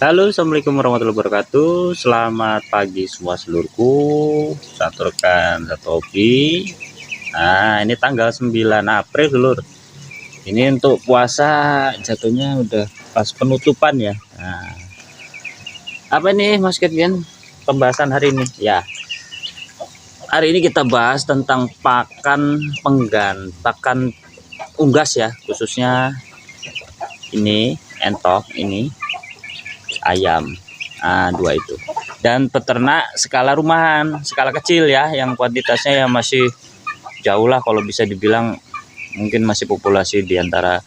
Halo, assalamualaikum warahmatullahi wabarakatuh. Selamat pagi semua seluruhku, satu rekan, satu hobi. Nah, ini tanggal 9 April, seluruh. Ini untuk puasa jatuhnya udah pas penutupan ya. Nah, apa nih Mas Kevin? Pembahasan hari ini? Ya, hari ini kita bahas tentang pakan pakan unggas ya, khususnya ini entok ini. Ayam, dua itu, dan peternak skala rumahan, skala kecil ya, yang kuantitasnya ya masih jauh lah, kalau bisa dibilang mungkin masih populasi di antara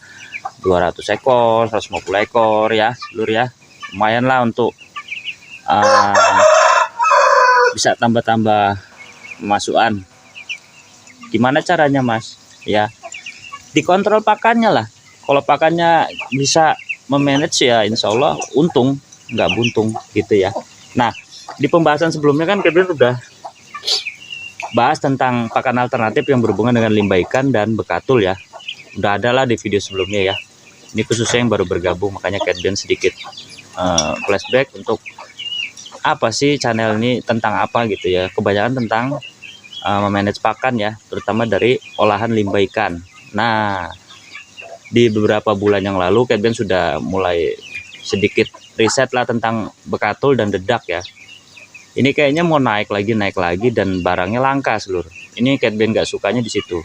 200 ekor 150 ekor ya seluruh ya, lumayan lah untuk bisa tambah-tambah pemasukan. Gimana caranya Mas? Ya dikontrol pakannya lah, kalau pakannya bisa memanage ya insya Allah untung nggak buntung gitu ya. Nah, di pembahasan sebelumnya kan Kevin udah bahas tentang pakan alternatif yang berhubungan dengan limbah ikan dan bekatul ya, udah ada lah di video sebelumnya ya. Ini khususnya yang baru bergabung, makanya Kevin sedikit flashback untuk apa sih channel ini, tentang apa gitu ya. Kebanyakan tentang memanage pakan ya, terutama dari olahan limbah ikan. Nah, di beberapa bulan yang lalu Kevin sudah mulai sedikit riset lah tentang bekatul dan dedak ya. Ini kayaknya mau naik lagi dan barangnya langka seluruh. Ini Kevin nggak sukanya di situ.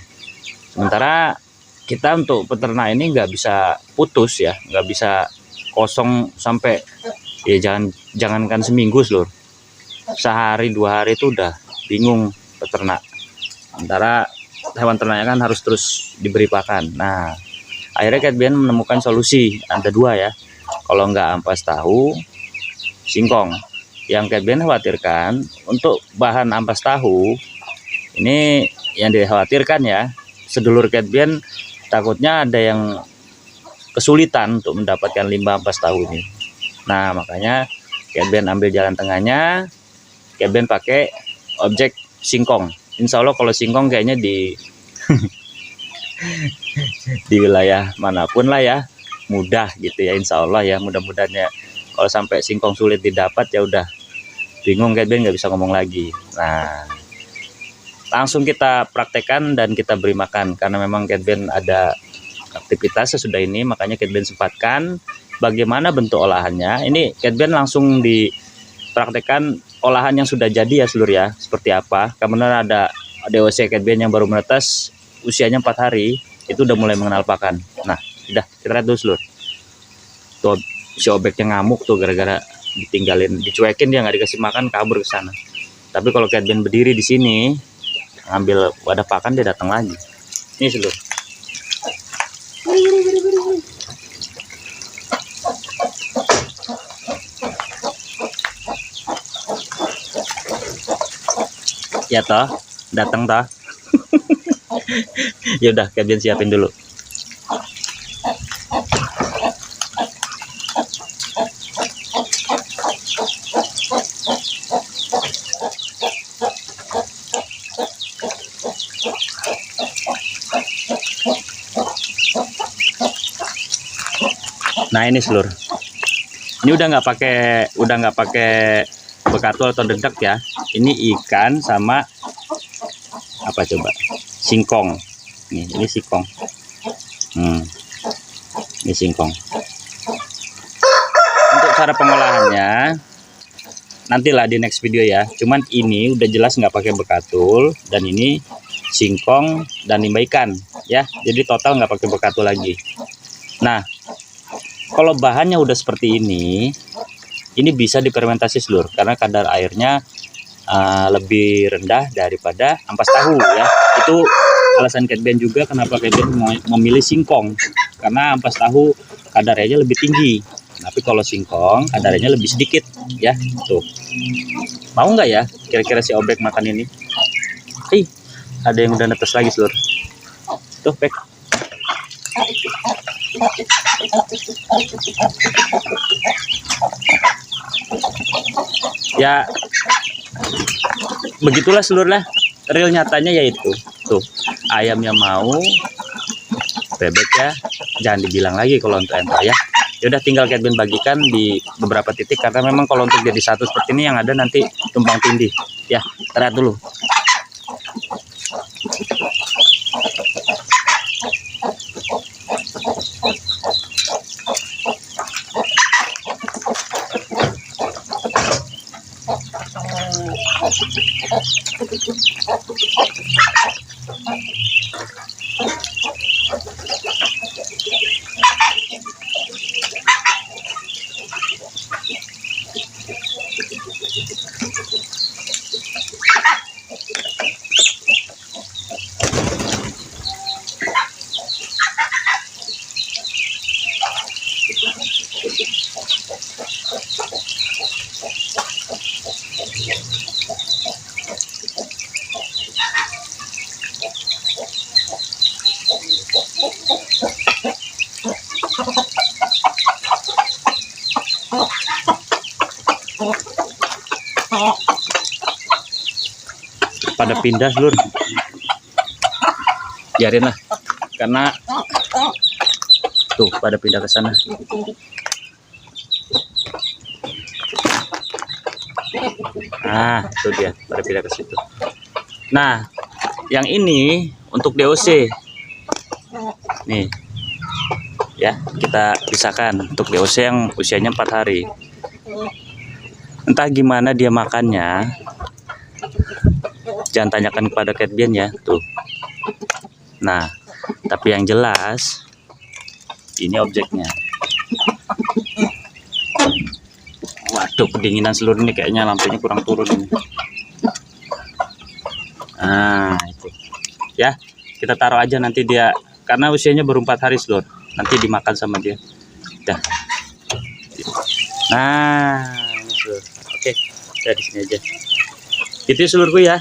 Sementara kita untuk peternak ini nggak bisa putus ya, nggak bisa kosong sampai ya, jangankan seminggu seluruh, sehari 2 hari itu udah bingung peternak. Sementara hewan ternaknya kan harus terus diberi pakan. Nah, akhirnya Kevin menemukan solusi, ada dua ya. Kalau nggak ampas tahu, singkong. Yang Kevin khawatirkan untuk bahan ampas tahu ini, yang dikhawatirkan ya, sedulur Kevin takutnya ada yang kesulitan untuk mendapatkan limbah ampas tahu ini. Nah, makanya Kevin ambil jalan tengahnya, Kevin pakai objek singkong. Insya Allah kalau singkong kayaknya di di wilayah manapun lah ya mudah gitu ya, insya Allah ya, mudah-mudahan ya. Kalau sampai singkong sulit didapat ya udah bingung, Kevin nggak bisa ngomong lagi. Nah, langsung kita praktekkan dan kita beri makan, karena memang Kevin ada aktivitas sesudah ini, makanya Kevin sempatkan bagaimana bentuk olahannya. Ini Kevin langsung dipraktekkan olahan yang sudah jadi ya seluruh ya, seperti apa. Kemudian ada DOC Kevin yang baru menetas, usianya 4 hari, itu udah mulai mengenal pakan. Nah, udah kita lihat dulu seluruh. Tuh si obeknya ngamuk tuh gara-gara ditinggalin, dicuekin, dia nggak dikasih makan, kabur ke sana. Tapi kalau Kevin berdiri di sini ngambil wadah pakan, dia datang lagi. Ini seluruh. Ya toh, datang toh. Ya udah, Kevin siapin dulu. Nah, ini seluruh. Ini udah nggak pakai bekatul atau dedak ya. Ini ikan sama apa coba? Singkong. Ini singkong. Ini singkong. Untuk cara pengolahannya nantilah di next video ya. Cuman ini udah jelas nggak pakai bekatul, dan ini singkong dan limbah ikan ya. Jadi total nggak pakai bekatul lagi. Nah, kalau bahannya udah seperti ini bisa difermentasi seluruh, karena kadar airnya lebih rendah daripada ampas tahu ya. Itu alasan Kevin juga kenapa Kevin memilih singkong, karena ampas tahu kadar airnya lebih tinggi, tapi kalau singkong kadar airnya lebih sedikit ya. Tuh, mau nggak ya kira-kira si obrek makan ini? Ada yang udah netes lagi seluruh. Tuh, Pek. Ya begitulah seluruh lah, real nyatanya yaitu tuh, ayamnya mau, bebek ya jangan dibilang lagi kalau untuk entok ya. Ya udah, tinggal Catben bagikan di beberapa titik, karena memang kalau untuk jadi satu seperti ini yang ada nanti tumpang tindih ya. Lihat dulu. Pada pindah seluruh, biarin lah, karena tuh pada pindah ke sana. Nah, itu dia pada pindah ke situ. Nah, yang ini untuk DOC nih ya, kita pisahkan untuk DOC yang usianya 4 hari. Entah gimana dia makannya, jangan tanyakan kepada Catben ya tuh. Nah, tapi yang jelas ini objeknya. Waduh, kedinginan seluruh ini, kayaknya lampunya kurang turun ini. Nah, itu ya, kita taruh aja nanti dia, karena usianya baru 4 hari seluruh, nanti dimakan sama dia. Dah. Nah, oke, ya di sini aja. Itu seluruhku ya.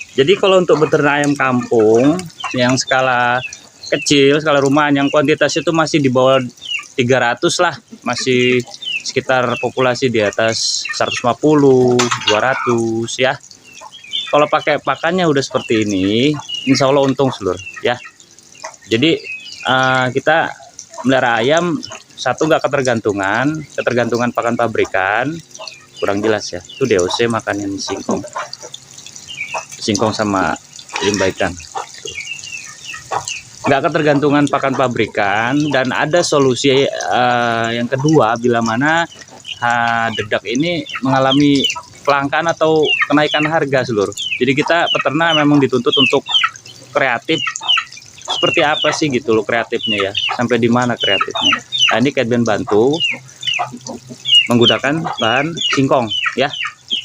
Jadi kalau untuk beternak ayam kampung yang skala kecil, skala rumahan, yang kuantitas itu masih di bawah 300 lah, masih sekitar populasi di atas 150, 200 ya. Kalau pakai pakannya udah seperti ini, insya Allah untung seluruh ya. Jadi kita melihara ayam, satu nggak ketergantungan pakan pabrikan, kurang jelas ya. Itu DOC makannya singkong sama limbah ikan. Nggak ketergantungan pakan pabrikan, dan ada solusi yang kedua bila mana dedak ini mengalami kelangkaan atau kenaikan harga seluruh. Jadi kita peternak memang dituntut untuk kreatif. Seperti apa sih gitu loh kreatifnya ya, sampai di mana kreatifnya. Nah, ini Catben bantu menggunakan bahan singkong ya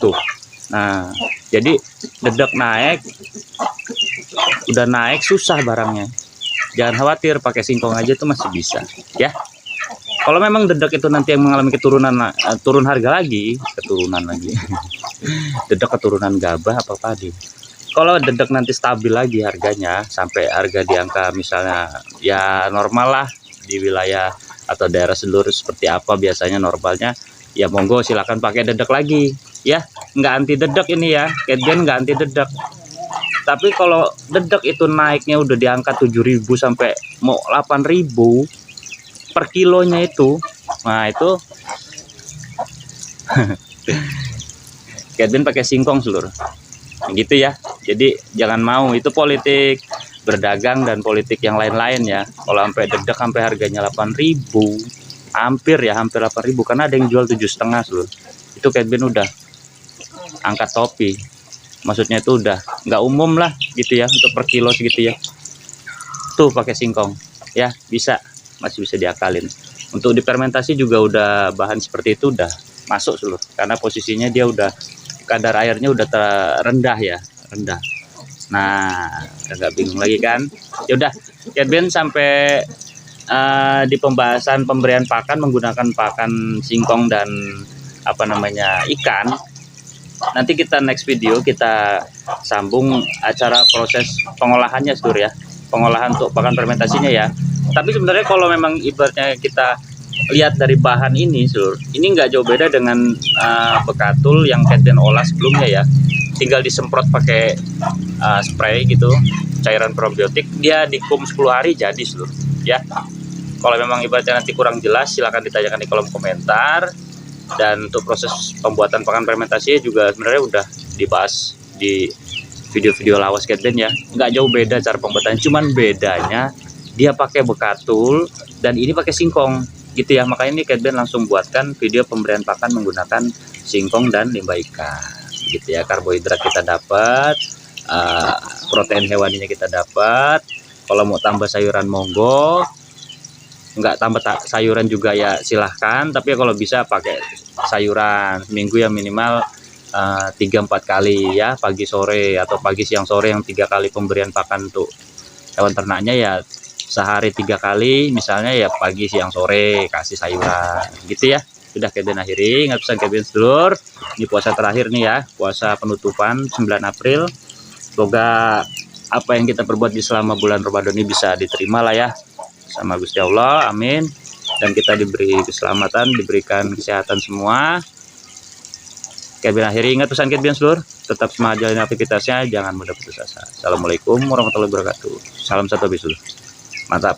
tuh. Nah, jadi dedak naik, udah naik susah barangnya, jangan khawatir, pakai singkong aja tuh masih bisa ya. Kalau memang dedak itu nanti yang mengalami turun harga lagi, dedak keturunan gabah apa padi. Kalau dedak nanti stabil lagi harganya, sampai harga di angka misalnya ya normal lah di wilayah atau daerah seluruh seperti apa biasanya normalnya, ya monggo silakan pakai dedak lagi ya. Nggak anti dedak ini ya, Catben nggak anti dedak. Tapi kalau dedak itu naiknya udah di angka 7.000 sampai mau 8.000 per kilonya itu, nah itu Catben pakai singkong seluruh gitu ya. Jadi jangan mau, itu politik berdagang dan politik yang lain-lain ya. Kalau sampai dedak sampai harganya 8.000, hampir 8.000, karena ada yang jual 7,5 seluruh. Itu Catben udah angkat topi, maksudnya itu udah nggak umum lah gitu ya untuk per kilo segitu ya. Tuh pakai singkong ya, masih bisa diakalin. Untuk difermentasi juga udah bahan seperti itu udah masuk seluruh, karena posisinya dia udah kadar airnya udah rendah. Nah, nggak bingung lagi kan. Ya udah, Catben sampai di pembahasan pemberian pakan menggunakan pakan singkong dan ikan. Nanti kita next video kita sambung acara proses pengolahannya seluruh ya, pengolahan untuk pakan fermentasinya ya. Tapi sebenarnya kalau memang ibaratnya kita lihat dari bahan ini seluruh, ini nggak jauh beda dengan bekatul yang Catben olah sebelumnya ya. Tinggal disemprot pakai spray gitu, cairan probiotik, dia dikum 10 hari jadi seluruh ya. Kalau memang ibaratnya nanti kurang jelas, silahkan ditanyakan di kolom komentar. Dan untuk proses pembuatan pakan fermentasi juga sebenarnya udah dibahas di video-video lawas Catband ya. Nggak jauh beda cara pembuatannya, cuman bedanya dia pakai bekatul dan ini pakai singkong gitu ya. Makanya ini Catband langsung buatkan video pemberian pakan menggunakan singkong dan limbah ikan gitu ya. Karbohidrat kita dapat, protein hewaninya kita dapat. Kalau mau tambah sayuran monggo, nggak tambah sayuran juga ya silahkan, tapi kalau bisa pakai sayuran seminggu ya minimal 3-4 kali ya, pagi sore atau pagi siang sore, yang 3 kali pemberian pakan untuk hewan ternaknya ya sehari 3 kali, misalnya ya pagi siang sore kasih sayuran gitu ya. Sudah Catband akhiri. Ingat pesan Catband sedulur, ini puasa terakhir nih ya, puasa penutupan 9 April. Semoga apa yang kita perbuat di selama bulan Ramadan ini bisa diterima lah ya sama Gusti Allah, amin. Dan kita diberi keselamatan, diberikan kesehatan semua. Catband akhiri. Ingat pesan Catband seluruh, tetap semangat jalani aktivitasnya, jangan mudah putus asa. Assalamualaikum warahmatullahi wabarakatuh. Salam satu bisul, mantap.